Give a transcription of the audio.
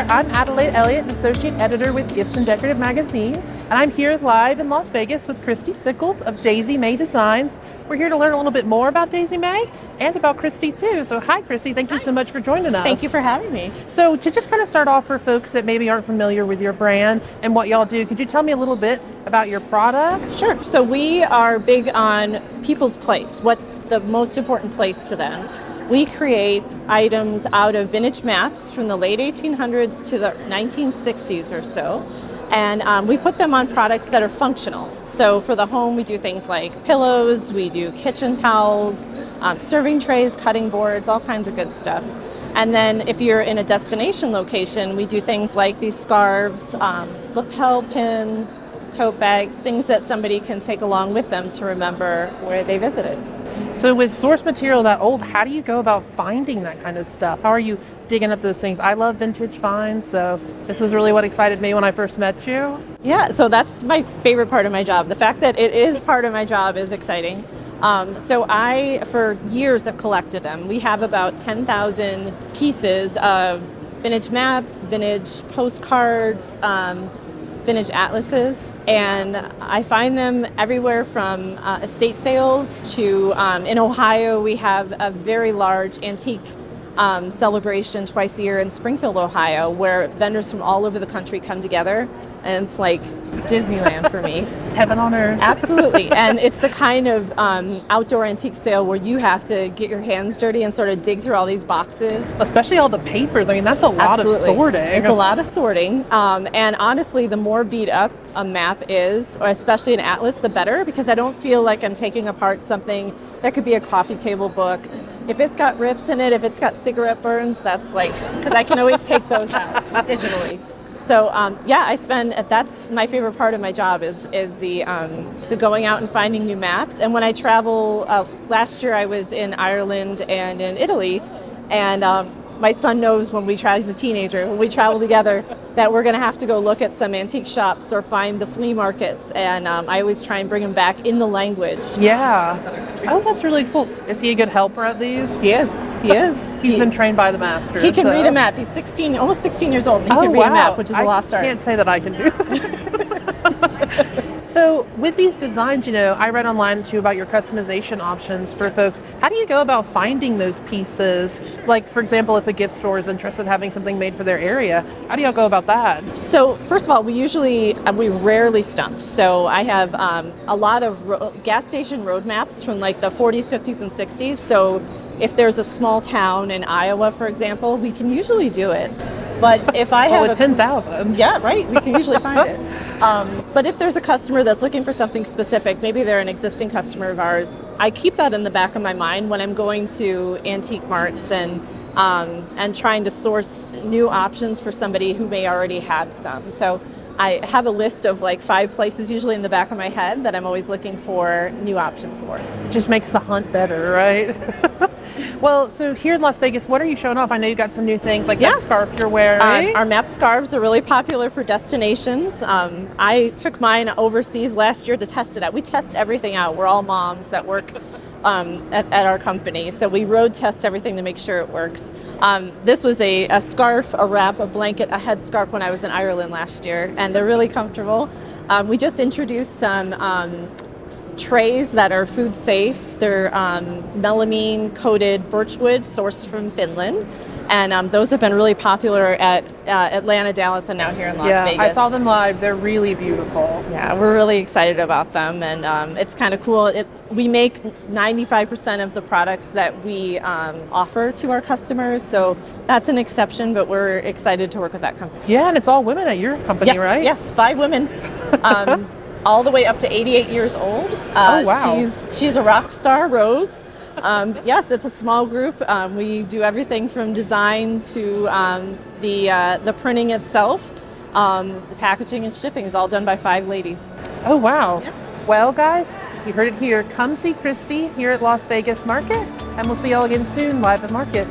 there. I'm Adelaide Elliott, an associate editor with Gifts and Decorative magazine, and I'm here live in Las Vegas with Kristy Sickles of Daisy Mae Designs. We're here to learn a little bit more about Daisy Mae and about Kristy too. So hi Kristy, thank you so much for joining us. Thank you for having me. So to just kind of start off for folks that maybe aren't familiar with your brand and what y'all do, could you tell me a little bit about your products? Sure. So we are big on people's place. What's the most important place to them? We create items out of vintage maps from the late 1800s to the 1960s or so. And we put them on products that are functional. So for the home, we do things like pillows, we do kitchen towels, serving trays, cutting boards, all kinds of good stuff. And then if you're in a destination location, we do things like these scarves, lapel pins, tote bags, things that somebody can take along with them to remember where they visited. So with source material that old, how do you go about finding that kind of stuff? How are you digging up those things? I love vintage finds, so this was really what excited me when I first met you. Yeah, so that's my favorite part of my job. The fact that it is part of my job is exciting. So I, for years, have collected them. We have about 10,000 pieces of vintage maps, vintage postcards, vintage atlases, and I find them everywhere from estate sales to, in Ohio, we have a very large antique celebration twice a year in Springfield, Ohio, where vendors from all over the country come together, and it's like Disneyland for me. It's heaven on earth. Absolutely, and it's the kind of outdoor antique sale where you have to get your hands dirty and sort of dig through all these boxes. Especially all the papers. I mean, that's a lot of sorting. It's a lot of sorting, and honestly, the more beat up a map is, or especially an atlas, the better, because I don't feel like I'm taking apart something that could be a coffee table book. If it's got rips in it, if it's got cigarette burns, that's like, because I can always take those out digitally. So yeah, that's my favorite part of my job is the going out and finding new maps. And when I travel, last year I was in Ireland and in Italy, and my son knows he's a teenager, when we travel together, that we're going to have to go look at some antique shops or find the flea markets. And I always try and bring him back in the language. Yeah. Oh, that's really cool. Is he a good helper at these? He is. He's been trained by the master. He can read a map. He's almost 16 years old, and he can read a map, which is a lost art. I can't say that I can do that. So with these designs, I read online too about your customization options for folks. How do you go about finding those pieces? Like, for example, if a gift store is interested in having something made for their area, how do y'all go about that? So first of all, we rarely stump. So I have a lot of gas station road maps from like the 40s, 50s, and 60s. So if there's a small town in Iowa, for example, we can usually do it. But if I have 10,000. Yeah, right. We can usually find it. But if there's a customer that's looking for something specific, maybe they're an existing customer of ours, I keep that in the back of my mind when I'm going to antique marts and trying to source new options for somebody who may already have some. So I have a list of like 5 places usually in the back of my head that I'm always looking for new options for. It just makes the hunt better, right? Well, so here in Las Vegas, what are you showing off? I know you got some new things like that scarf you're wearing. Our map scarves are really popular for destinations. I took mine overseas last year to test it out. We test everything out. We're all moms that work at our company. So we road test everything to make sure it works. This was a scarf, a wrap, a blanket, a headscarf when I was in Ireland last year, and they're really comfortable. We just introduced some trays that are food safe. They're melamine coated birchwood sourced from Finland, and those have been really popular at Atlanta, Dallas, and now here in Las Vegas. I saw them live. They're really beautiful. Yeah, we're really excited about them, and it's kind of cool. We make 95% of the products that we offer to our customers, so that's an exception, but we're excited to work with that company. Yeah, and it's all women at your company, right? Yes, 5 women. All the way up to 88 years old. Oh, wow. She's a rock star, Rose. Yes, it's a small group. We do everything from design to the printing itself. The packaging and shipping is all done by 5 ladies. Oh, wow. Yeah. Well, guys, you heard it here. Come see Kristy here at Las Vegas Market, and we'll see y'all again soon live at Market.